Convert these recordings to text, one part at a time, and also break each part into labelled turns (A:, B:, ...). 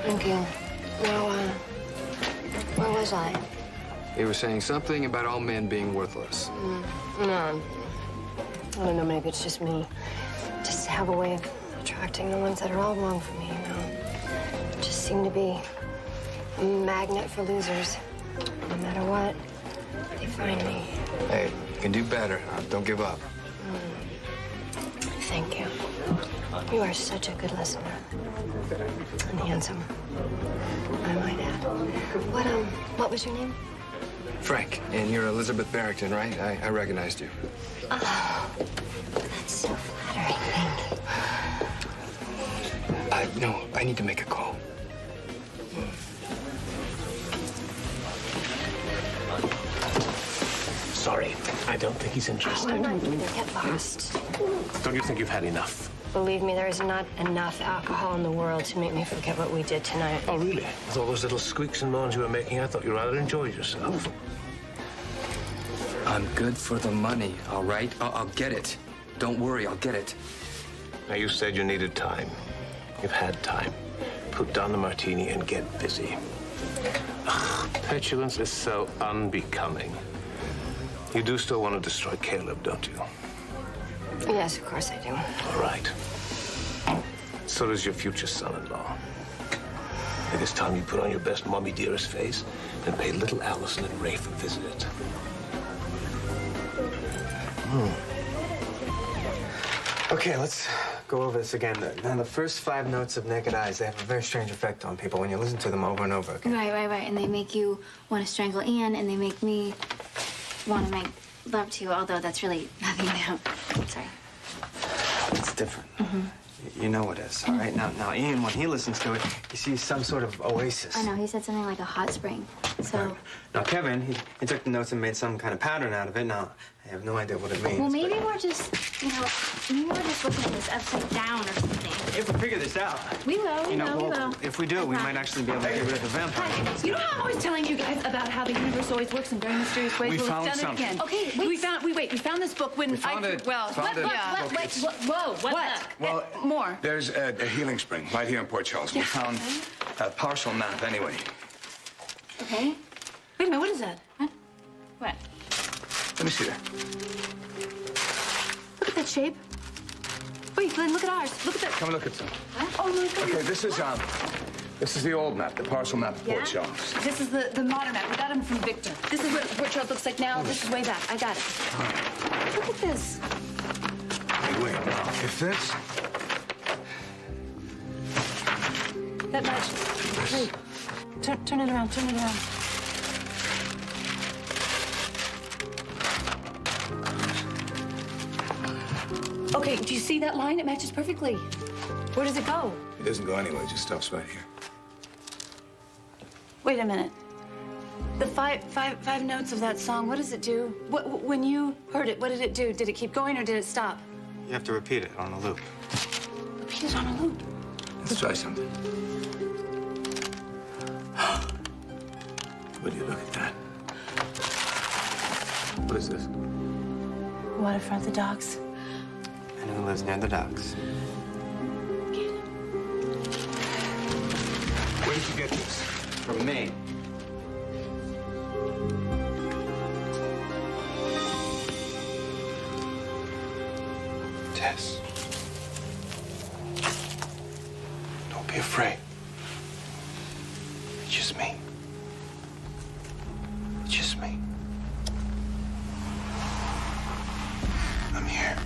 A: Thank you. Now, where was I?
B: You were saying something about all men being worthless.
A: No. I don't know, maybe it's just me. Just have a way of attracting the ones that are all wrong for me, you know? Just seem to be a magnet for losers. No matter what, they find me.
B: Hey, you can do better. Don't give up.
A: Thank you. You are such a good listener. And handsome, I might add. What was your name?
B: Frank, and you're Elizabeth Barrington, right? I recognized you.
A: Oh, that's so flattering. Thank you.
B: No, I need to make a call.
C: Sorry, I don't think he's interested.
A: I'm not going to get lost.
C: Don't you think you've had enough?
A: Believe me, there is not enough alcohol in the world to make me forget what we did tonight.
C: Oh, really? With all those little squeaks and moans you were making, I thought you rather enjoyed yourself.
B: I'm good for the money, all right? I'll get it. Don't worry, I'll get it.
C: Now, you said you needed time. You've had time. Put down the martini and get busy. Ugh, petulance is so unbecoming. You do still want to destroy Caleb, don't you?
A: Yes, of course I do.
C: All right. So does your future son-in-law. It is time you put on your best mommy dearest face and pay little Allison and Rafe a visit.
D: Okay, let's go over this again. Now, the first 5 notes of Naked Eyes, they have a very strange effect on people when you listen to them over and over again.
E: Right. And they make you want to strangle Ian, and they make me want to make love to you, although that's really nothing now. Sorry.
D: It's different. You know it is, all right? Now, Ian, when he listens to it, he sees some sort of oasis.
E: I know, he said something like a hot spring. So.
D: Right. Now, Kevin, he took the notes and made some kind of pattern out of it. Now, I have no idea what it means.
E: Well, maybe we're just, maybe we're just looking at this upside down or something.
D: If we figure this out.
E: We will, we will.
D: If we do, we might actually be able to get rid of the vampire.
F: You know how I'm always telling you guys about how the universe always works in very mysterious ways?
B: We
F: Well,
B: found
F: we've done
B: something.
F: it again.
E: Okay, wait.
F: We found this book when
B: We found it.
F: Well,
B: Found it.
F: whoa, what?
G: Well,
F: More.
G: There's a healing spring right here in Port Charles. We found a partial map anyway.
E: Okay.
F: Wait a minute, what is that?
E: What? What?
G: Let me see that.
F: Look at that shape. Wait, Glenn, look at ours. Look at that.
G: Come look at some.
F: Oh, my God.
G: Okay, this is the old map, the partial map of Port Charles.
F: This is the modern map. We got them from Victor. This is what Port Charles looks like now. This is way back. I got it. Look at this.
G: Hey, wait, if this...
F: That matches. Wait. Turn it around. Turn it around. Okay, do you see that line? It matches perfectly. Where does it go?
G: It doesn't go anywhere, it just stops right here.
F: Wait a minute. The five notes of that song, what does it do? When you heard it, what did it do? Did it keep going or did it stop?
D: You have to repeat it on a loop.
F: Repeat it on a loop.
G: Let's try something. Would you look at that? What is this?
F: Waterfront, the docks.
D: And who lives near the docks?
G: Where did you get this?
D: From me.
G: Tess. Don't be afraid. It's just me. It's just me. I'm here.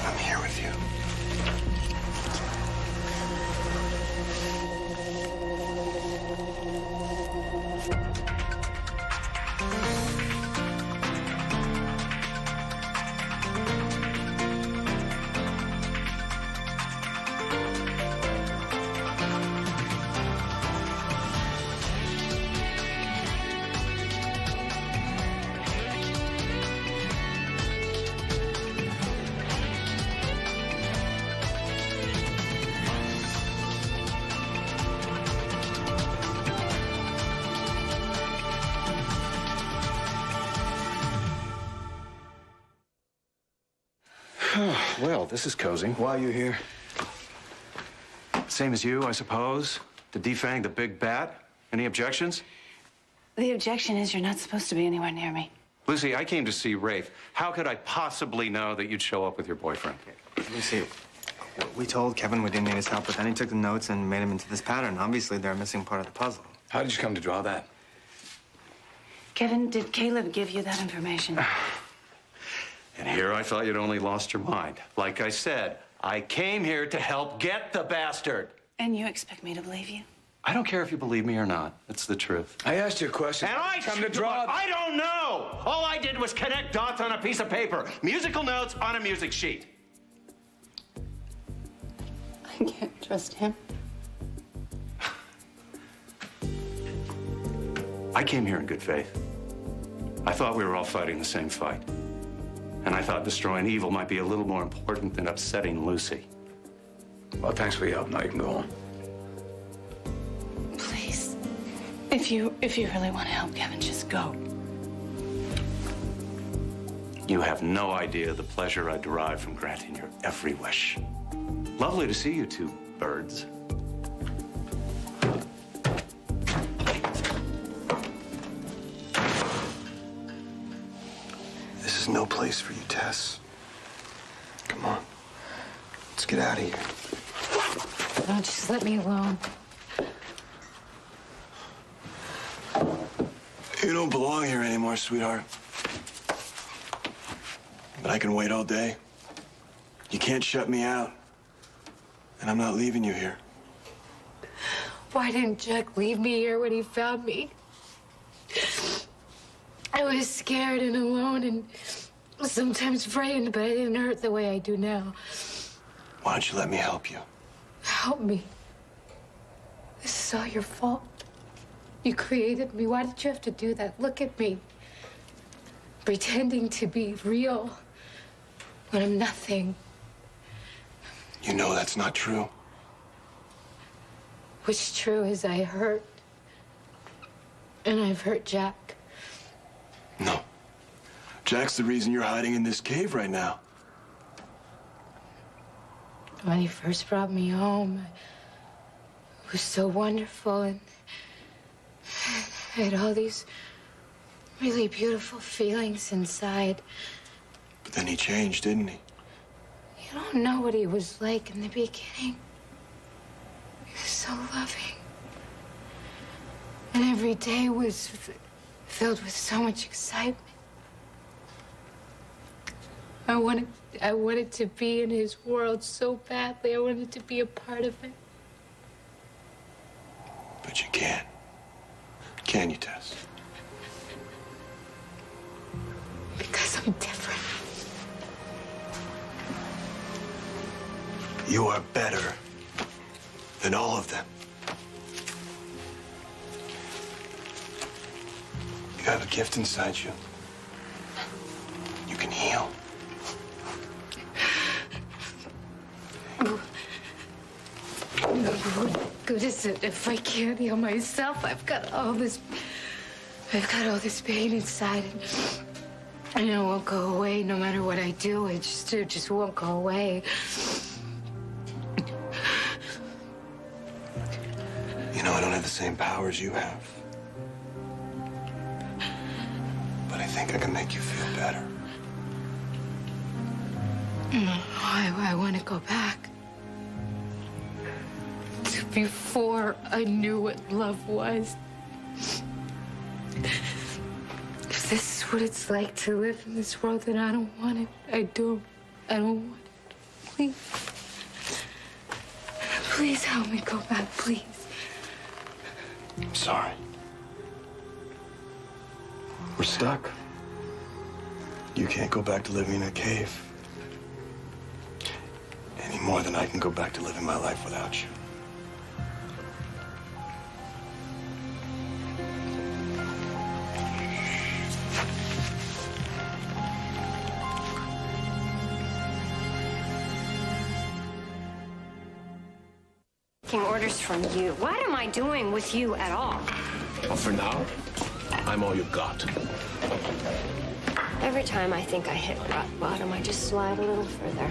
G: I'm here with you. Well, this is cozy. Why are you here?
H: Same as you, I suppose. To defang the big bat. Any objections?
F: The objection is you're not supposed to be anywhere near me.
H: Lucy, I came to see Rafe. How could I possibly know that you'd show up with your boyfriend?
D: Lucy, we told Kevin we didn't need his help, but then he took the notes and made him into this pattern. Obviously, they're a missing part of the puzzle.
G: How did you come to draw that?
F: Kevin, did Caleb give you that information?
H: And here I thought you'd only lost your mind. Like I said, I came here to help get the bastard.
F: And you expect me to believe you?
H: I don't care if you believe me or not. It's the truth.
G: I asked you a question.
H: And I
G: come to draw.
H: I don't know. All I did was connect dots on a piece of paper. Musical notes on a music sheet.
F: I can't trust him.
H: I came here in good faith. I thought we were all fighting the same fight. And I thought destroying evil might be a little more important than upsetting Lucy.
G: Well, thanks for your help. Now you can go home.
F: Please. If you really want to help Kevin, just go.
H: You have no idea the pleasure I derive from granting your every wish. Lovely to see you two birds.
I: This is no place for you, Tess. Come on. Let's get out of here.
A: Oh, just let me alone.
I: You don't belong here anymore, sweetheart. But I can wait all day. You can't shut me out. And I'm not leaving you here.
A: Why didn't Jack leave me here when he found me? I was scared and alone and sometimes frightened, but I didn't hurt the way I do now.
I: Why don't you let me help you?
A: Help me. This is all your fault. You created me. Why did you have to do that? Look at me. Pretending to be real when I'm nothing.
I: You know that's not true.
A: What's true is I hurt. And I've hurt Jack.
I: No. Jack's the reason you're hiding in this cave right now.
A: When he first brought me home, it was so wonderful, and I had all these really beautiful feelings inside.
I: But then he changed, didn't he?
A: You don't know what he was like in the beginning. He was so loving. And every day was filled with so much excitement. I wanted to be in his world so badly. I wanted to be a part of it.
I: But you can't. Can you, Tess?
A: Because I'm different.
I: You are better than all of them. You have a gift inside you. You can heal.
A: What good is it if I can't heal myself? I've got all this pain inside, and it won't go away no matter what I do. It just won't go away.
I: You know, I don't have the same powers you have. But I think I can make you feel better.
A: I want to go back to before I knew what love was. If this is what it's like to live in this world, then I don't want it. I don't want it. Please. Please help me go back, please.
I: I'm sorry. We're stuck. You can't go back to living in a cave. Any more than I can go back to living my life without you.
A: Taking orders from you. What am I doing with you at all?
C: Well, for now, I'm all you've got.
A: Every time I think I hit rock bottom, I just slide a little further.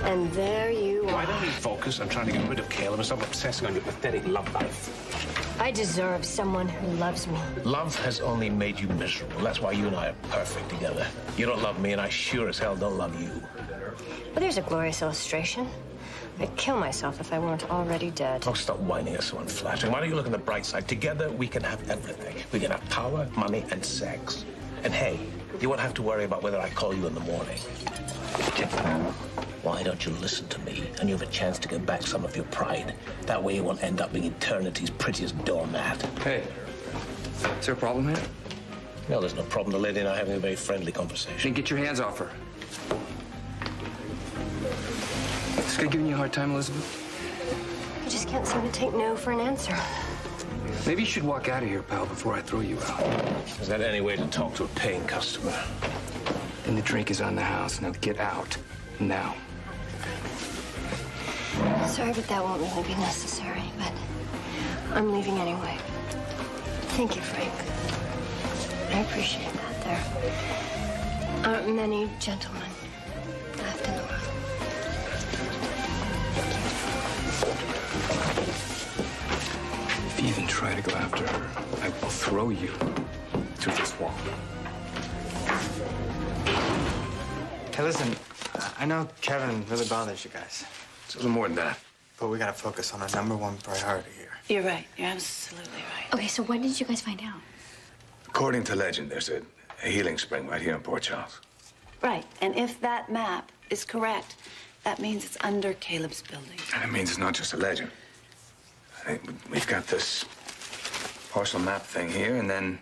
A: And there you are.
C: Why don't we focus on trying to get rid of Caleb and stop obsessing on your pathetic love life?
A: I deserve someone who loves me.
C: Love has only made you miserable. That's why you and I are perfect together. You don't love me, and I sure as hell don't love you.
A: Well, there's a glorious illustration. I'd kill myself if I weren't already dead.
C: Oh, stop whining us so unflattering. Why don't you look on the bright side? Together, we can have everything. We can have power, money, and sex. And hey, you won't have to worry about whether I call you in the morning. Why don't you listen to me, and you have a chance to get back some of your pride? That way you won't end up being eternity's prettiest doormat.
B: Hey, is there a problem here?
C: No, there's no problem. The lady and I are having a very friendly conversation.
B: Then get your hands off her. Is this guy giving you a hard time, Elizabeth?
A: I just can't seem to take no for an answer.
B: Maybe you should walk out of here, pal, before I throw you out.
C: Is that any way to talk to a paying customer?
B: Then the drink is on the house. Now get out. Now.
A: Sorry, but that won't really be necessary, but I'm leaving anyway. Thank you, Frank. I appreciate that. There aren't many gentlemen left in the world.
B: If you even try to go after her, I will throw you through this wall.
D: Hey, listen, I know Kevin really bothers you guys,
G: It's a little more than that.
D: but we gotta focus on our #1 priority here.
F: You're right. You're absolutely right.
E: Okay, so what did you guys find out?
G: According to legend, there's a healing spring right here in Port Charles.
F: Right. And if that map is correct, that means it's under Caleb's building.
G: And it means it's not just a legend. We've got this parcel map thing here, and then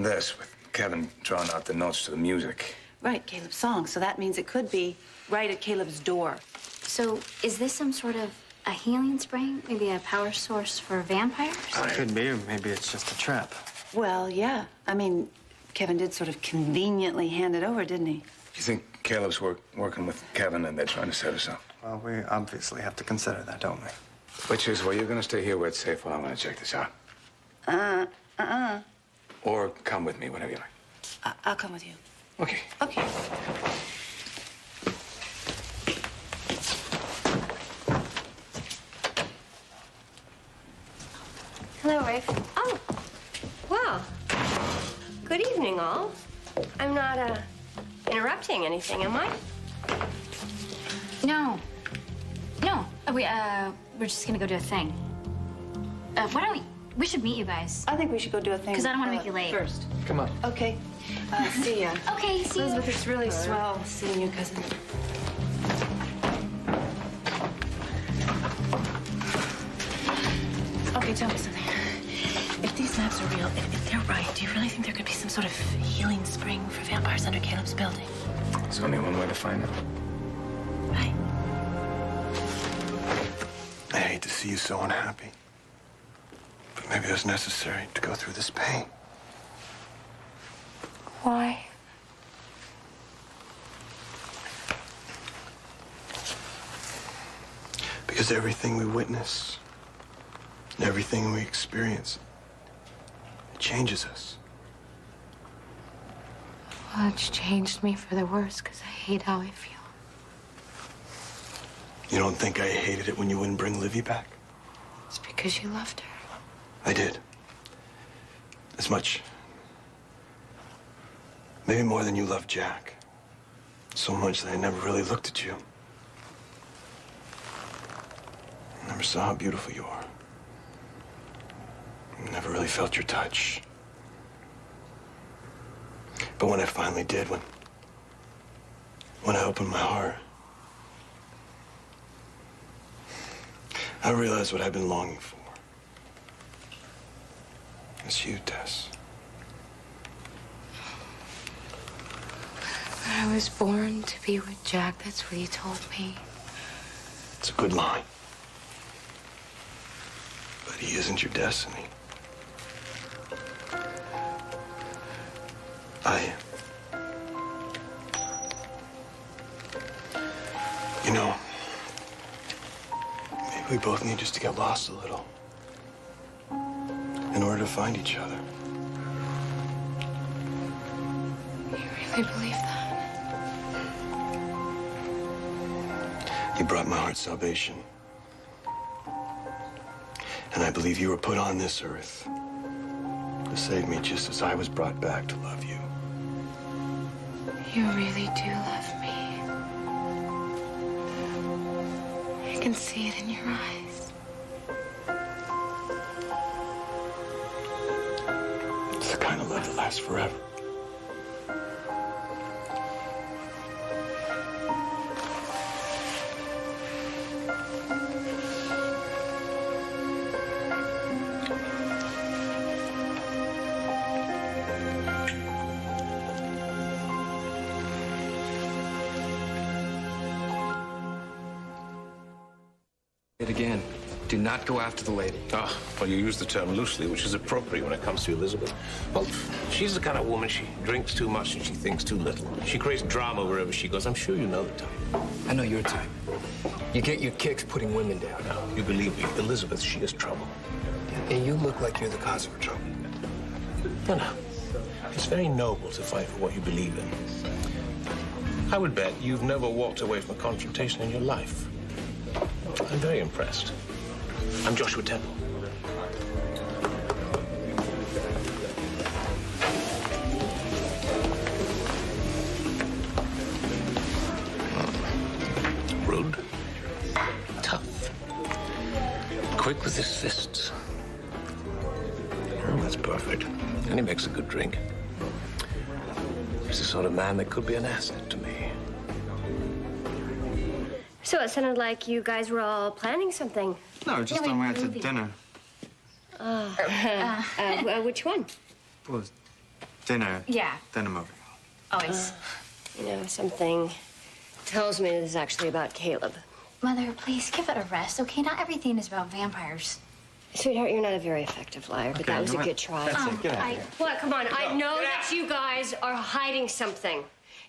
G: this, with Kevin drawing out the notes to the music.
F: Right, Caleb's song. So that means it could be right at Caleb's door.
E: So is this some sort of a healing spring? Maybe a power source for vampires?
D: Could be, or maybe it's just a trap.
F: Well, yeah. I mean, Kevin did sort of conveniently hand it over, didn't he?
G: You think Caleb's working with Kevin and they're trying to set us up?
D: Well, we obviously have to consider that, don't we?
G: Which is, well, you're going to stay here where it's safe while I'm going to check this out. Or come with me, whatever you like.
F: I'll come with you.
G: Okay.
F: Okay.
A: Hello, Rafe. Oh, well. Good evening, all. I'm not, interrupting anything, am I?
E: No. No. We're just gonna go do a thing. Why don't we should meet you guys.
F: I think we should go do a thing.
E: Because I don't want to make you late.
F: First.
B: Come on.
F: Okay. See ya.
E: Okay, see you.
F: Elizabeth, it's really swell seeing you, cousin. Okay, tell me something. If these maps are real, if they're right, do you really think there could be some sort of healing spring for vampires under Caleb's building?
G: There's only one way to find out.
F: Right.
I: I hate to see you so unhappy. But maybe it was necessary to go through this pain.
A: Why?
I: Because everything we witness, and everything we experience, it changes us.
J: Well, it's changed me for the worse because I hate how I feel.
I: You don't think I hated it when you wouldn't bring Livy back?
J: It's because you loved her.
I: I did. As much. Maybe more than you loved Jack. So much that I never really looked at you. I never saw how beautiful you are. I never really felt your touch. But when I finally did, when I opened my heart, I realized what I've been longing for. It's you, Tess.
J: I was born to be with Jack. That's what he told me.
I: It's a good line. But he isn't your destiny. I am. You know, maybe we both need just to get lost a little in order to find each other.
J: really believe that?
I: You brought my heart salvation. And I believe you were put on this earth to save me just as I was brought back to love you.
J: You really do love me. I can see it in your eyes.
I: It's the kind of love that lasts forever.
B: It again. Do not go after the lady.
C: Ah, well, you use the term loosely, which is appropriate when it comes to Elizabeth. Well, she's the kind of woman, she drinks too much and she thinks too little. She creates drama wherever she goes. I'm sure you know the type.
B: I know your type. You get your kicks putting women down.
C: No, you believe me. Elizabeth, she is trouble.
B: And you look like you're the cause of her trouble.
C: No, no. It's very noble to fight for what you believe in. I would bet you've never walked away from a confrontation in your life. I'm very impressed. I'm Joshua Temple. Rude. Tough. Quick with his fists. Oh, that's perfect. And he makes a good drink. He's the sort of man that could be an asset to me.
A: So it sounded like you guys were all planning something.
D: No, just on my way out to dinner.
A: Which one?
D: Well, dinner.
E: Yeah.
D: Then a movie.
E: Always.
A: You know, something tells me this is actually about Caleb.
E: Mother, please give it a rest, okay? Not everything is about vampires.
A: Sweetheart, you're not a very effective liar, but that was a good try.
D: That's it. Get out of here.
A: What? Come on. I know that you guys are hiding something.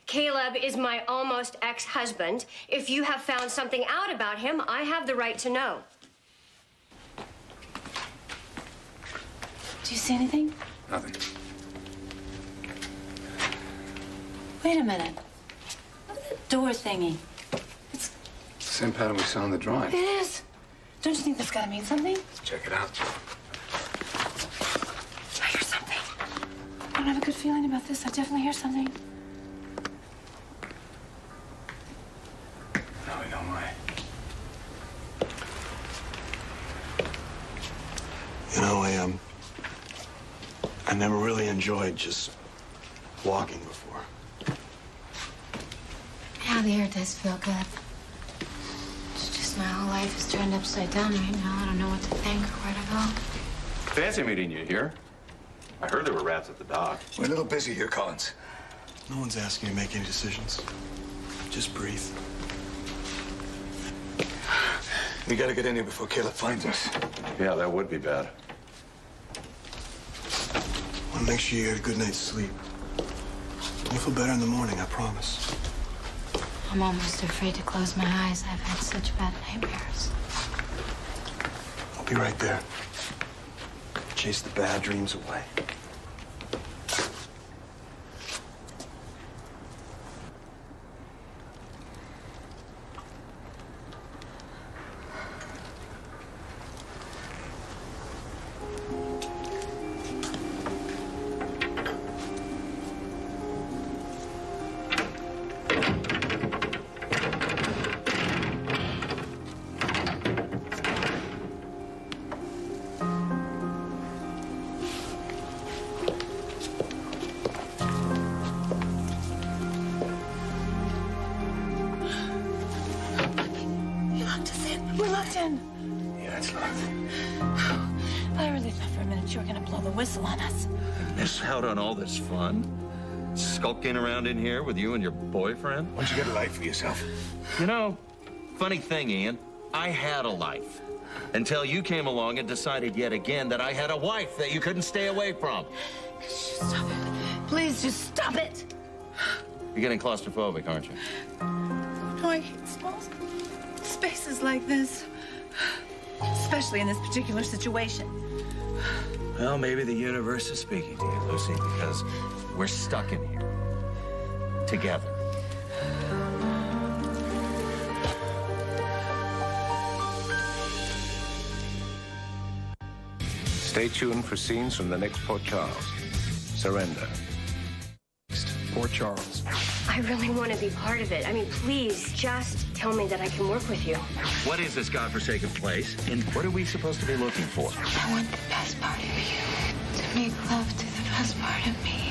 A: Caleb is my almost ex-husband. If you have found something out about him, I have the right to know.
F: Do you see anything?
G: Nothing.
F: Wait a minute. Look at that door thingy. It's...
G: Same pattern we saw in the drawing.
F: It is. Don't you think that's gotta mean something?
G: Let's check it out.
F: I hear something. I don't have a good feeling about this. I definitely hear something.
G: Now we know why.
I: You know, I never really enjoyed just walking before.
J: Yeah, the air does feel good. It's just my whole life is turned upside down right now. I don't know what to think or where to go.
H: Fancy meeting you here. I heard there were rats at the dock.
G: We're a little busy here, Collins.
I: No one's asking you to make any decisions. Just breathe.
G: We gotta get in here before Caleb finds us.
H: Yeah, that would be bad.
I: I want to make sure you get a good night's sleep. You'll feel better in the morning, I promise.
J: I'm almost afraid to close my eyes. I've had such bad nightmares.
I: I'll be right there. Chase the bad dreams away.
F: We're locked in.
G: Yeah, it's locked.
F: I really thought for a minute you were gonna blow the whistle on us.
K: Miss out on all this fun? Skulking around in here with you and your boyfriend?
G: Why don't you get a life for yourself?
K: You know, funny thing, Ian, I had a life. Until you came along and decided yet again that I had a wife that you couldn't stay away from.
F: Stop it. Please, just stop it.
K: You're getting claustrophobic, aren't you?
F: No, I hate small spaces like this. Especially in this particular situation.
K: Well, maybe the universe is speaking to you, Lucy, because we're stuck in here. together.
C: Stay tuned for scenes from the next Port Charles. Surrender.
L: Port Charles.
A: I really want to be part of it. I mean, please, just tell me that I can work with you.
K: What is this godforsaken place, and what are we supposed to be looking for?
J: I want the best part of you. To make love to the best part of me.